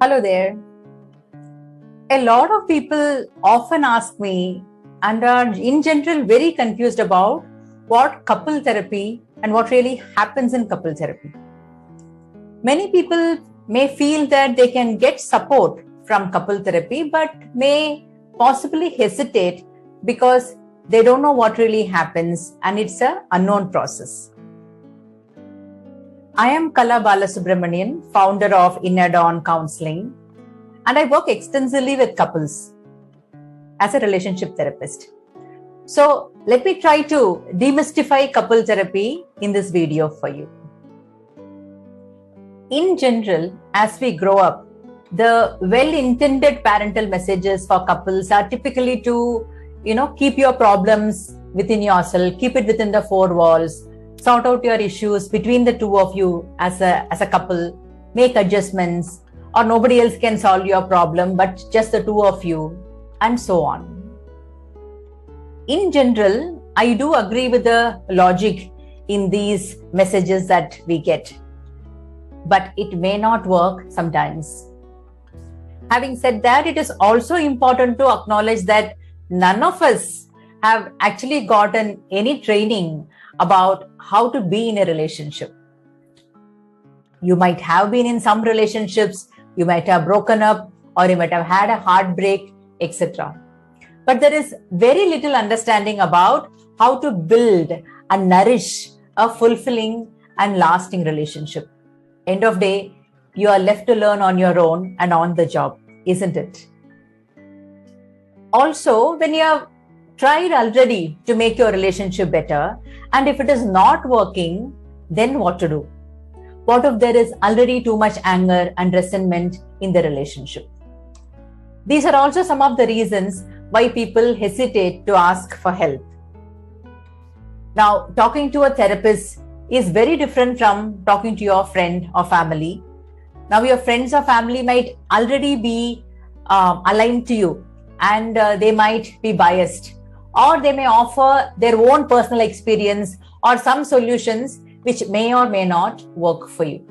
Hello there. A lot of people often ask me and are in general very confused about what couple therapy and what really happens in couple therapy. Many people may feel that they can get support from couple therapy but may possibly hesitate because they don't know what really happens and it's an unknown process. I am Kala Balasubramanian, founder of Counselling, and I work extensively with couples as a relationship therapist. So let me try to demystify couple therapy in this video for you. In general, as we grow up, the well-intended parental messages for couples are typically to, keep your problems within yourself, keep it within the four walls, sort out your issues between the two of you as a couple, make adjustments, or nobody else can solve your problem but just the two of you, and so on. In general, I do agree with the logic in these messages that we get, but it may not work sometimes. Having said that, it is also important to acknowledge that none of us have actually gotten any training about how to be in a relationship. You might have been in some relationships, you might have broken up, or you might have had a heartbreak, etc. But there is very little understanding about how to build and nourish a fulfilling and lasting relationship. End of day, you are left to learn on your own and on the job, isn't it? Also, when you have tried already to make your relationship better, and if it is not working, then what to do? What if there is already too much anger and resentment in the relationship? These are also some of the reasons why people hesitate to ask for help. Now, talking to a therapist is very different from talking to your friend or family. Now, your friends or family might already be aligned to you, and they might be biased, or they may offer their own personal experience or some solutions which may or may not work for you.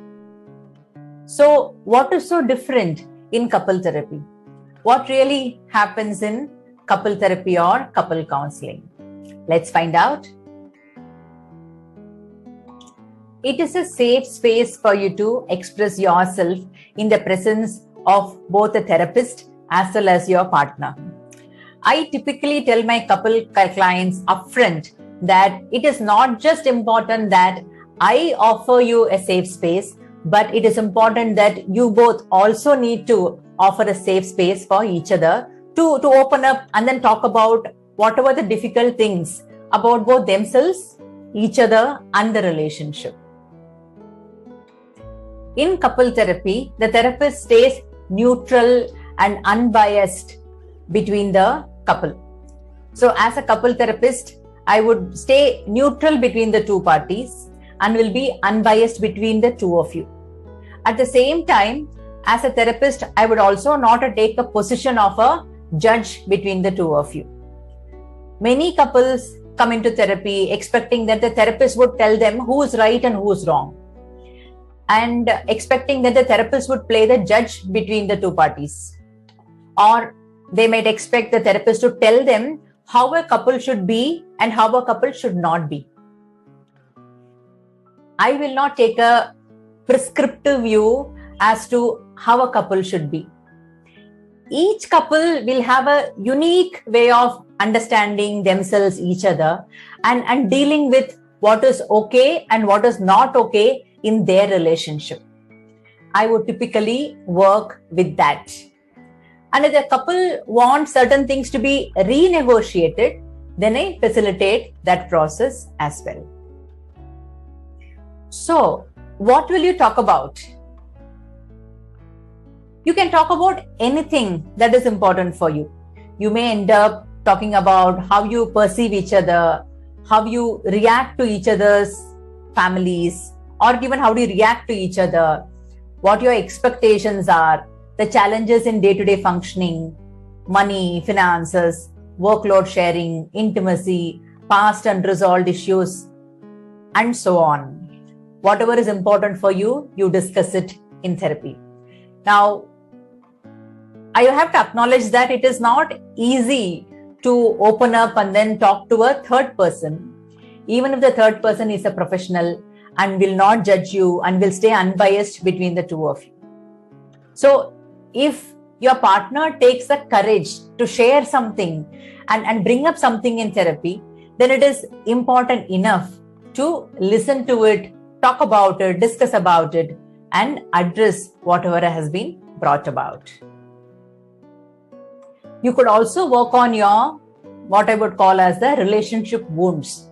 So, what is so different in couple therapy? What really happens in couple therapy or couple counseling? Let's find out. It is a safe space for you to express yourself in the presence of both a therapist as well as your partner. I typically tell my couple clients upfront that it is not just important that I offer you a safe space, but it is important that you both also need to offer a safe space for each other to open up and then talk about whatever the difficult things about both themselves, each other, and the relationship. In couple therapy, the therapist stays neutral and unbiased between the couple. So as a couple therapist, I would stay neutral between the two parties and will be unbiased between the two of you. At the same time, as a therapist, I would also not take a position of a judge between the two of you. Many couples come into therapy expecting that the therapist would tell them who is right and who is wrong, and expecting that the therapist would play the judge between the two parties. Or they might expect the therapist to tell them how a couple should be and how a couple should not be. I will not take a prescriptive view as to how a couple should be. Each couple will have a unique way of understanding themselves, each other, and dealing with what is okay and what is not okay in their relationship. I would typically work with that. And if the couple wants certain things to be renegotiated, then I facilitate that process as well. So, what will you talk about? You can talk about anything that is important for you. You may end up talking about how you perceive each other, how you react to each other's families, or even how do you react to each other, what your expectations are, the challenges in day-to-day functioning, money, finances, workload sharing, intimacy, past unresolved issues, and so on. Whatever is important for you, you discuss it in therapy. Now, I have to acknowledge that it is not easy to open up and then talk to a third person, even if the third person is a professional and will not judge you and will stay unbiased between the two of you. So if your partner takes the courage to share something and bring up something in therapy, then it is important enough to listen to it, talk about it, discuss about it, and address whatever has been brought about. You could also work on your, what I would call as the relationship wounds.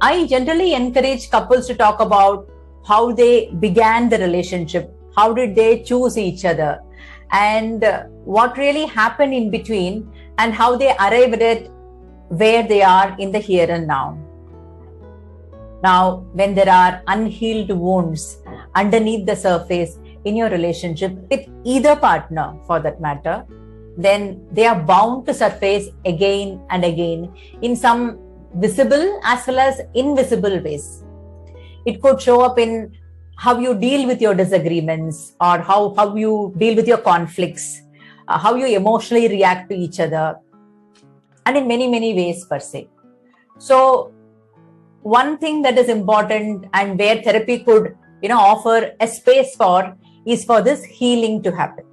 I generally encourage couples to talk about how they began the relationship, how did they choose each other, and what really happened in between, and how they arrived at where they are in the here and now. Now, when there are unhealed wounds underneath the surface in your relationship with either partner for that matter, then they are bound to surface again and again in some visible as well as invisible ways. It could show up in how you deal with your disagreements, or how you deal with your conflicts, how you emotionally react to each other, and in many, many ways per se. So one thing that is important and where therapy could, offer a space for is for this healing to happen.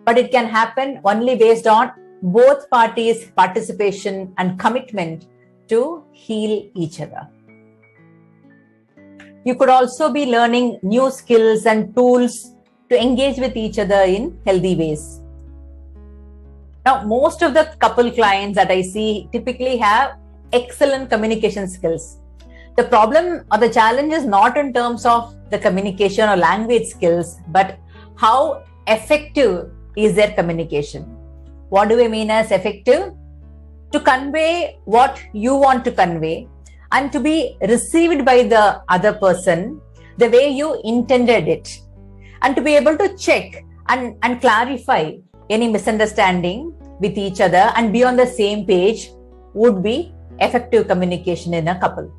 But it can happen only based on both parties' participation and commitment to heal each other. You could also be learning new skills and tools to engage with each other in healthy ways. Now, most of the couple clients that I see typically have excellent communication skills. The problem or the challenge is not in terms of the communication or language skills, but how effective is their communication. What do I mean as effective? To convey what you want to convey and to be received by the other person the way you intended it, and to be able to check and clarify any misunderstanding with each other and be on the same page would be effective communication in a couple.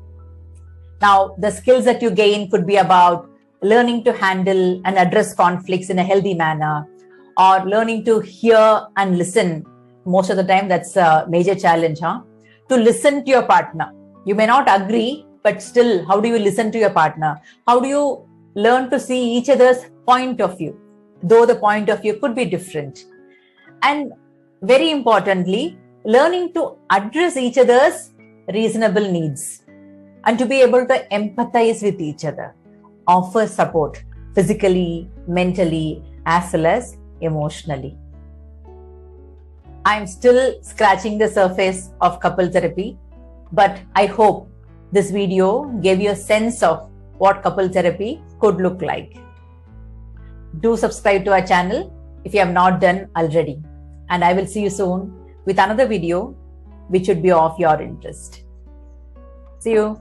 Now, the skills that you gain could be about learning to handle and address conflicts in a healthy manner, or learning to hear and listen. Most of the time, that's a major challenge, To listen to your partner. You may not agree, but still, how do you listen to your partner? How do you learn to see each other's point of view, though the point of view could be different? And very importantly, learning to address each other's reasonable needs and to be able to empathize with each other, offer support physically, mentally, as well as emotionally. I'm still scratching the surface of couple therapy, but I hope this video gave you a sense of what couple therapy could look like. Do subscribe to our channel if you have not done already, and I will see you soon with another video which should be of your interest. See you.